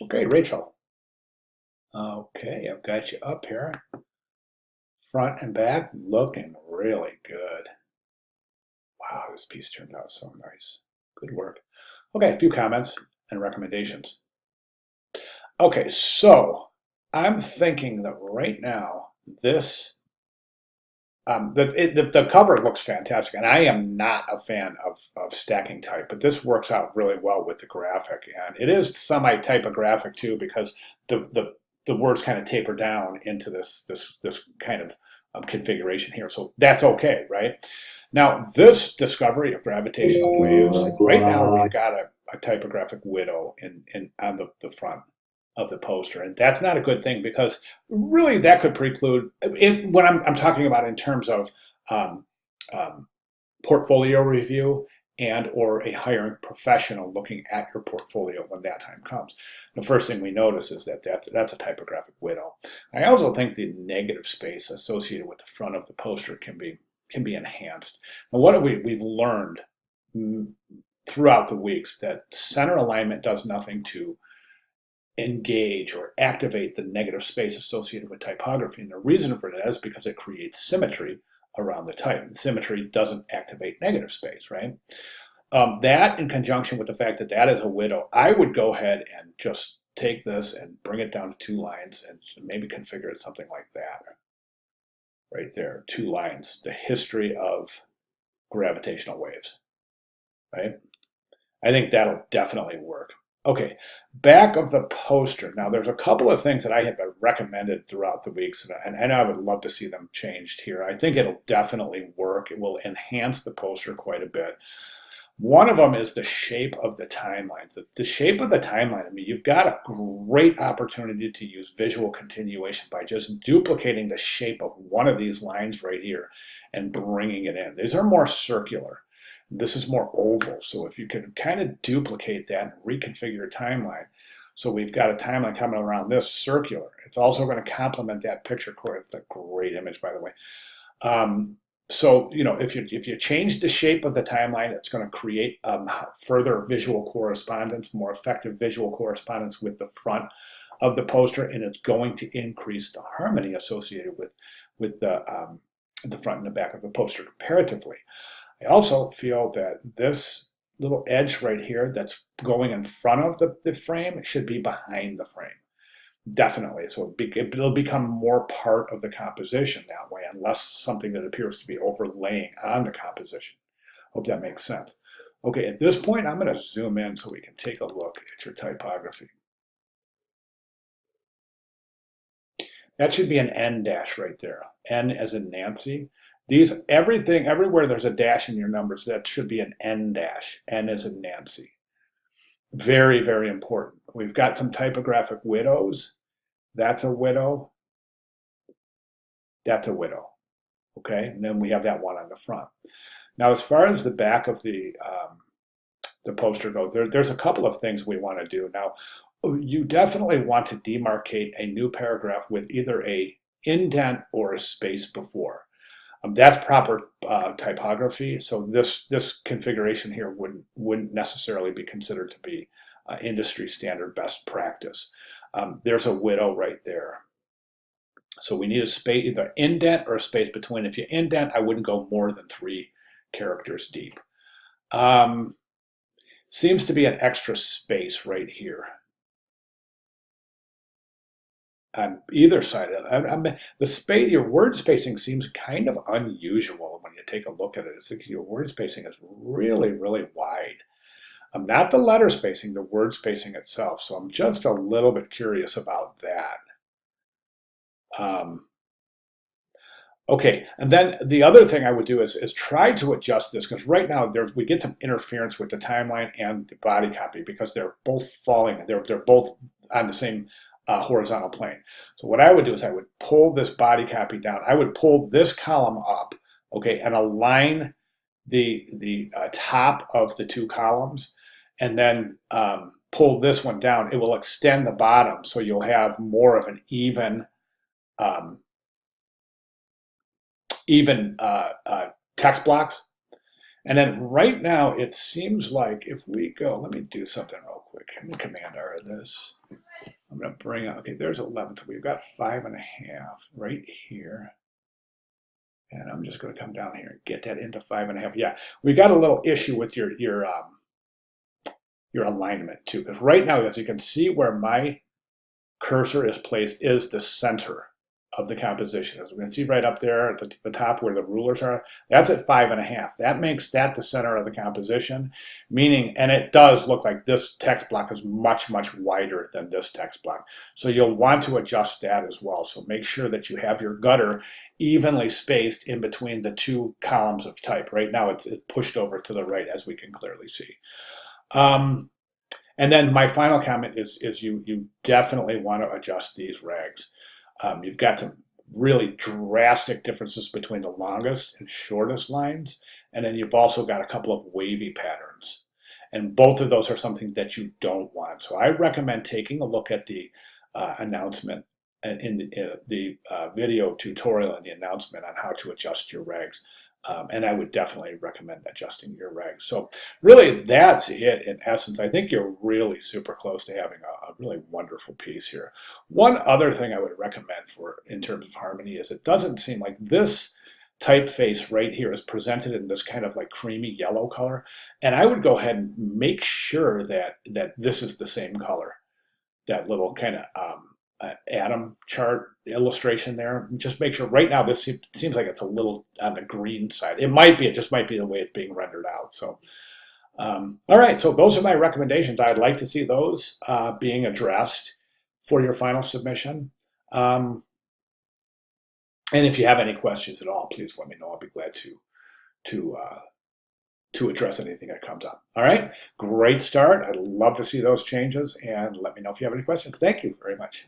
Okay, Rachel. Okay, I've got you up here. Front and back looking really good. Wow, this piece turned out so nice. Good work. Okay, a few comments and recommendations. Okay, so I'm thinking that right now, this the cover looks fantastic, and I am not a fan of stacking type, but this works out really well with the graphic, and it is semi-typographic too because the words kind of taper down into this kind of configuration here, so that's okay, right? Now, this discovery of gravitational waves, right now we've got a typographic widow in on the front of the poster, and that's not a good thing because really that could preclude it, when I'm talking about in terms of um, um, portfolio review and or a hiring professional looking at your portfolio when that time comes. The first thing we notice is that that's a typographic widow. I also think the negative space associated with the front of the poster can be enhanced. And what we've learned throughout the weeks that center alignment does nothing to engage or activate the negative space associated with typography. And the reason for that is because it creates symmetry around the type. And symmetry doesn't activate negative space, right? That in conjunction with the fact that that is a widow, I would go ahead and just take this and bring it down to 2 lines and maybe configure it something like that. Right there, 2 lines, the history of gravitational waves, right? I think that'll definitely work. Okay, back of the poster. Now, there's a couple of things that I have recommended throughout the weeks, and I would love to see them changed here. I think it'll definitely work. It will enhance the poster quite a bit. One of them is the shape of the timelines. The shape of the timeline, I mean, you've got a great opportunity to use visual continuation by just duplicating the shape of one of these lines right here and bringing it in. These are more circular. This is more oval. So if you can kind of duplicate that and reconfigure a timeline, so we've got a timeline coming around this circular. It's also going to complement that picture core. It's a great image, by the way. So if you change the shape of the timeline, it's going to create further visual correspondence, more effective visual correspondence with the front of the poster, and it's going to increase the harmony associated with the front and the back of the poster comparatively. I also feel that this little edge right here that's going in front of the frame should be behind the frame. Definitely. So it'll become more part of the composition that way, and less something that appears to be overlaying on the composition. Hope that makes sense. Okay, at this point, I'm going to zoom in so we can take a look at your typography. That should be an N dash right there. N as in Nancy. Everywhere there's a dash in your numbers, that should be an N dash. N as in Nancy. Very, very important. We've got some typographic widows. That's a widow. That's a widow. Okay, and then we have that one on the front. Now, as far as the back of the poster goes, there's a couple of things we want to do. Now, you definitely want to demarcate a new paragraph with either a indent or a space before. That's proper typography. So this configuration here wouldn't necessarily be considered to be industry standard best practice. There's a widow right there. So we need a space, either indent or a space between. If you indent, I wouldn't go more than 3 characters deep. Seems to be an extra space right here on either side of it. Your word spacing seems kind of unusual when you take a look at it. It's like your word spacing is really, really wide. Not the letter spacing, the word spacing itself. So I'm just a little bit curious about that. Okay, and then the other thing I would do is try to adjust this, because right now we get some interference with the timeline and the body copy because they're both falling. They're both on the same horizontal plane. So what I would do is I would pull this body copy down. I would pull this column up, okay, and align the top of the 2 columns, and then pull this one down. It will extend the bottom, so you'll have more of an um, even text blocks. And then right now, it seems like if we go, let me do something real quick. Let me command R this. I'm going to bring up, okay, there's 11. So we've got 5.5 right here. And I'm just going to come down here and get that into 5.5. Yeah, we got a little issue with your alignment too, because right now, as you can see, where my cursor is placed is the center of the composition. As we can see right up there at the top where the rulers are, that's at 5.5. That makes that the center of the composition, meaning, and it does look like this text block is much, much wider than this text block. So you'll want to adjust that as well. So make sure that you have your gutter evenly spaced in between the two columns of type. Right now it's pushed over to the right, as we can clearly see. And then my final comment is you definitely want to adjust these rags. You've got some really drastic differences between the longest and shortest lines, and then you've also got a couple of wavy patterns. And both of those are something that you don't want. So I recommend taking a look at the announcement in the video tutorial and the announcement on how to adjust your rags. And I would definitely recommend adjusting your regs. So really, that's it in essence. I think you're really super close to having a really wonderful piece here. One other thing I would recommend for in terms of harmony is it doesn't seem like this typeface right here is presented in this kind of like creamy yellow color. And I would go ahead and make sure that this is the same color, that little kind of atom chart illustration there. Just make sure right now this seems like it's a little on the green side. It might be, it just might be the way it's being rendered out. So all right, so those are my recommendations. I'd like to see those being addressed for your final submission. And if you have any questions at all, please let me know. I'll be glad to address anything that comes up. All right, great start. I'd love to see those changes, and let me know if you have any questions. Thank you very much.